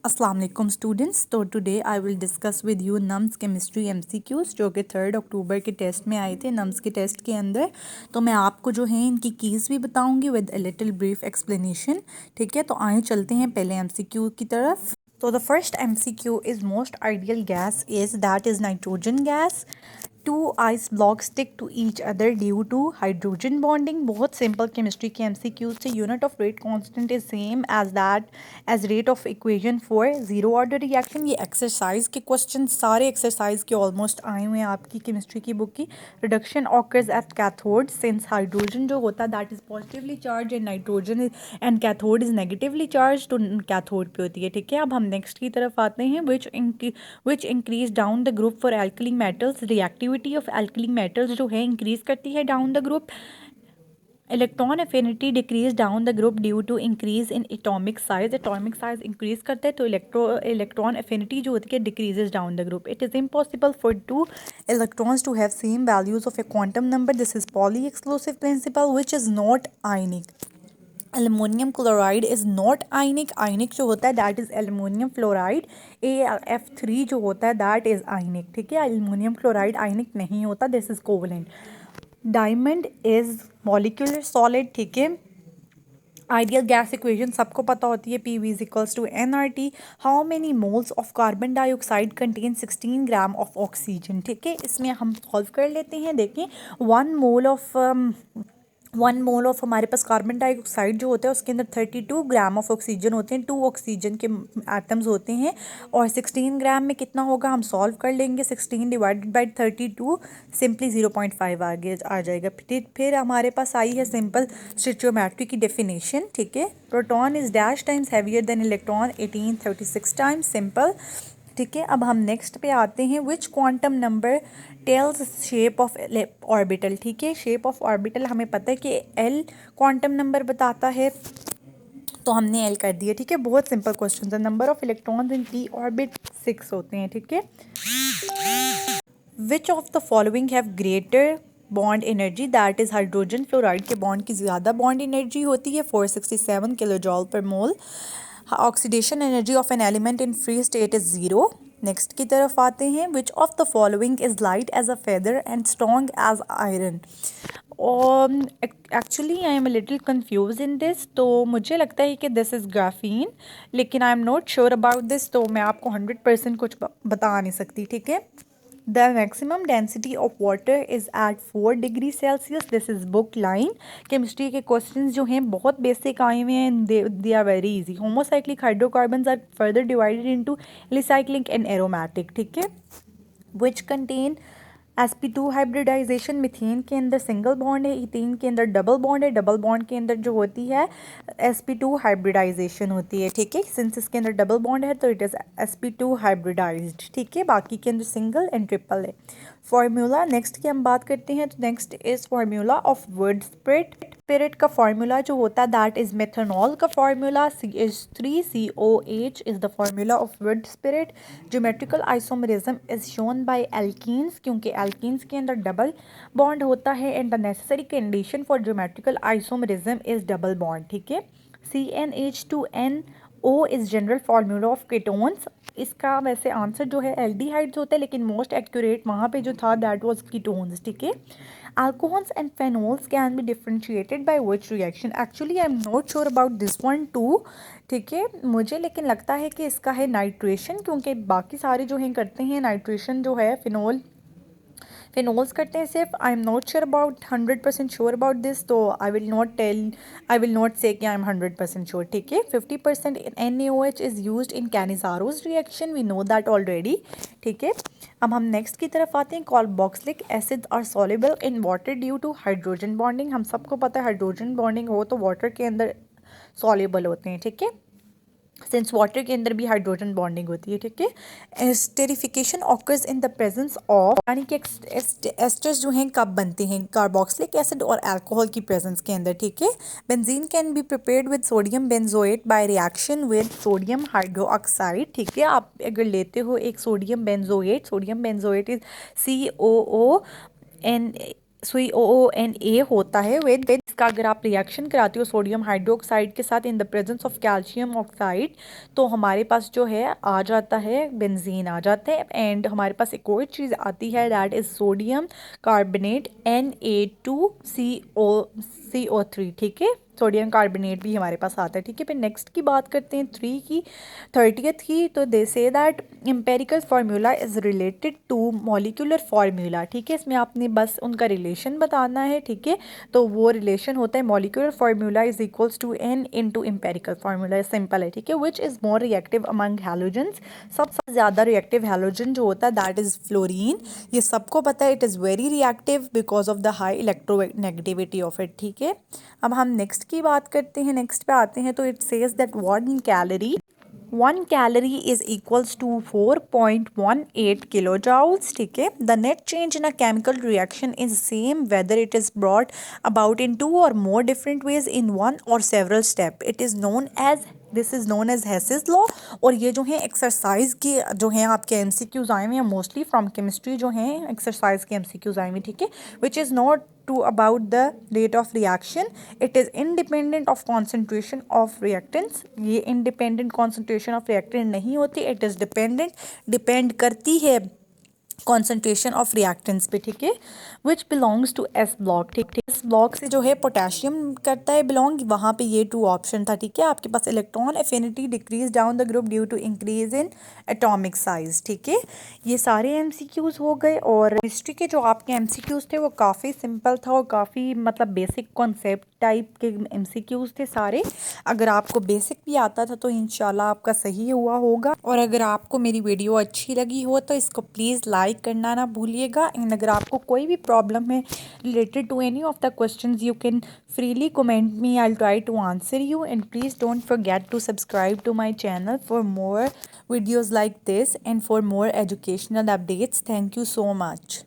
अस्सलाम वालेकुम स्टूडेंट्स। तो today I will discuss with you nums chemistry MCQs जो कि 3 अक्टूबर के टेस्ट में आए थे नम्स के टेस्ट के अंदर। तो मैं आपको जो है इनकी कीज़ भी बताऊंगी with a little brief explanation. ठीक है, तो आए चलते हैं पहले एमसीक्यू की तरफ। तो the first MCQ is most ideal gas is that is nitrogen gas. Two ice block stick to each other due to hydrogen bonding. बहुत सिंपल केमिस्ट्री के एमसीक्यूज थे। Unit of rate constant is same as that as rate of equation for zero order reaction. ये exercise के question सारे exercise के almost आए हुए हैं आपकी केमिस्ट्री की बुक की। Reduction occurs at cathode since hydrogen जो होता है that is positively charge and nitrogen and cathode is negatively charge, तो कैथोड पे होती है। ठीक है, अब हम नेक्स्ट की तरफ आते हैं। Which increase down the group for alkali metals. Reactivity of alkali metals जो है इंक्रीज करती है down the group. Electron affinity decrease down the group due to increase in atomic size. Atomic size increase करता है तो electron affinity जो होती है decreases down the group. It is impossible for two electrons to have same values of a quantum number. This is Pauli exclusive principal which is not ionic. Aluminium chloride is not ionic. Ionic जो होता है that is aluminium fluoride. AF3 जो होता है that is आयनिक। ठीक है, aluminium chloride आयनिक नहीं होता, this is covalent. Diamond is molecular solid. ठीक है, आइडियल गैस इक्वेशन सबको पता होती है, PV is equals to NRT। How many moles of carbon dioxide contain 16 gram of oxygen. ठीक है, इसमें हम सॉल्व कर लेते हैं। देखें, 1 मोल ऑफ हमारे पास कार्बन डाइऑक्साइड जो होता है उसके अंदर 32 ग्राम ऑफ ऑक्सीजन होते हैं। 2 ऑक्सीजन के एटम्स होते हैं और 16 ग्राम में कितना होगा हम सॉल्व कर लेंगे। 16 डिवाइडेड बाई 32 सिंपली 0.5 आगे आ जाएगा। फिर हमारे पास आई है सिंपल स्टिचियोमेट्री की डेफिनेशन। ठीक है, proton is dash times heavier than electron 1836 times. Simple. ठीक है, अब हम नेक्स्ट पे आते हैं। Which quantum number tells shape of orbital. ठीक है, शेप ऑफ ऑर्बिटल हमें पता है कि L क्वांटम नंबर बताता है, तो हमने L कर दिया। ठीक है, बहुत सिंपल क्वेश्चन है। Number of electrons in p orbit 6 होते हैं। ठीक है, विच of the following have greater bond energy that is hydrogen fluoride के बॉन्ड की ज़्यादा बॉन्ड एनर्जी होती है 467 kilo joule per mole. Oxidation energy of an element in free state is 0। Next की तरफ आते हैं। Which of the following is light as a feather and strong as iron. और actually I am little confuse in this, तो मुझे लगता है कि दिस इज़ ग्राफीन, लेकिन I am not sure about this, तो मैं आपको 100% कुछ बता नहीं सकती। ठीक है, the maximum density of water is at 4 degree Celsius. This is book line. Chemistry के क्वेश्चंस जो हैं बहुत बेसिक आए हुए हैं, they are very easy. Homocyclic hydrocarbons are further divided into alicyclic and aromatic. ठीक है, which contain sp2 hybridisation. Methane के अंदर सिंगल बॉन्ड है, इथेन के अंदर डबल बॉन्ड है। डबल बॉन्ड के अंदर जो होती है sp2 हाइब्रिडाइजेशन होती है। ठीक है, सिंस इसके अंदर डबल बॉन्ड है तो इट इज़ sp2 हाइब्रिडाइज्ड। ठीक है, बाकी के अंदर सिंगल एंड ट्रिपल है। फार्मूला नेक्स्ट की हम बात करते हैं, तो next is formula of would spirit. Spirit का फार्मूला जो होता है दैट इज मेथनॉल का formula CH3COH is the formula of would spirit. Geometrical isomerism is shown by alkenes, क्योंकि एल्कीन्स के अंदर डबल बॉन्ड होता है and the necessary condition for geometrical isomerism is double bond. ठीक है, CnH2nO is general formula of ketones. इसका वैसे answer जो है एल्डिहाइड्स होता है, लेकिन मोस्ट एक्यूरेट वहाँ पे जो था दैट वाज कीटोन्स। ठीक है, alcohols and phenols can be differentiated by which reaction? Actually I am not sure about this one too. ठीक है, मुझे लेकिन लगता है कि इसका है नाइट्रेशन, क्योंकि बाकी सारे जो हैं करते हैं नाइट्रेशन जो है फिनोल्स करते हैं सिर्फ। आई am not sure about 100% sure about this, तो आई विल नॉट से कि आई एम 100% श्योर। ठीक है, 50% NaOH is used in Cannizzaro's reaction, we know that already. ठीक है, अब हम नेक्स्ट की तरफ आते हैं। Carboxylic acid are soluble in water due to hydrogen bonding. हम सबको पता है हाइड्रोजन बॉन्डिंग हो तो वाटर के अंदर सॉल्युबल होते हैं। ठीक है, सिंस वाटर के अंदर भी हाइड्रोजन बॉन्डिंग होती है। ठीक है, esterification occurs in the presence of, यानी कि एस्टर्स जो हैं कब बनते हैं, कार्बोक्सिलिक एसिड और अल्कोहल की प्रेजेंस के अंदर। ठीक है, benzene can be prepared with sodium benzoate by reaction with sodium hydroxide. ठीक है, आप अगर लेते हो एक sodium benzoate is COON COONA होता है विद इसका अगर आप रिएक्शन कराते हो सोडियम हाइड्रोक्साइड के साथ in the presence of calcium oxide, तो हमारे पास जो है आ जाता है बेंजीन आ जाता है। एंड हमारे पास एक और चीज़ आती है that is sodium carbonate Na2CO3, ठीक है, सोडियम कार्बोनेट भी हमारे पास आता है, ठीक है। फिर नेक्स्ट की बात करते हैं 30th की। तो they say that empirical formula is related to molecular formula, ठीक है, इसमें आपने बस उनका रिलेशन बताना है, ठीक है। तो वो रिलेशन होता है molecular formula is equals to N into empirical formula, simple है, ठीक है। Which is more reactive among halogens, सबसे ज़्यादा रिएक्टिव हैलोजन जो होता है दैट इज़ फ्लोरीन। ये सबको पता है, it is very reactive because of the high electronegativity of it, ठीक है। अब हम नेक्स्ट की बात करते हैं, नेक्स्ट पे आते हैं। तो it says that 1 calorie is equals to 4.18 kilojoules, ठीक है। The net change in a chemical reaction is same whether it is brought about in 2 or more different ways in one or several step. It is known as this is known as Hess's law. और ये जो है exercise के जो हैं आपके MCQs आए हुए हैं मोस्टली फ्रॉम केमिस्ट्री, जो हैं एक्सरसाइज के MCQs आए हुए हैं, ठीक है। Which is not to about the rate of reaction, it is independent of concentration of reactants. ये इंडिपेंडेंट कॉन्सेंट्रेशन ऑफ रिएक्टेंट नहीं होती, इट इज़ डिपेंड करती है कॉन्सेंट्रेशन ऑफ रिएक्टेंट्स पे, ठीक है। Which belongs to S block, ठीक है। इस ब्लॉक से जो है पोटेशियम करता है बिलोंग, वहाँ पे ये 2 ऑप्शन था, ठीक है। आपके पास electron affinity decrease down the group due to increase in atomic size, ठीक है। ये सारे MCQs हो गए। और हिस्ट्री के जो आपके MCQs थे वो काफ़ी सिंपल था और काफ़ी मतलब बेसिक कॉन्सेप्ट टाइप के MCQs थे सारे। अगर आपको बेसिक भी आता था तो इंशाल्लाह आपका सही हुआ होगा। और अगर आपको मेरी वीडियो अच्छी लगी हो तो इसको प्लीज़ लाइक करना ना भूलिएगा। एंड अगर आपको कोई भी प्रॉब्लम है related to any of the questions you can freely comment me, I'll try to answer you. And please don't forget to subscribe to my channel for more videos like this and for more educational updates. Thank you so much.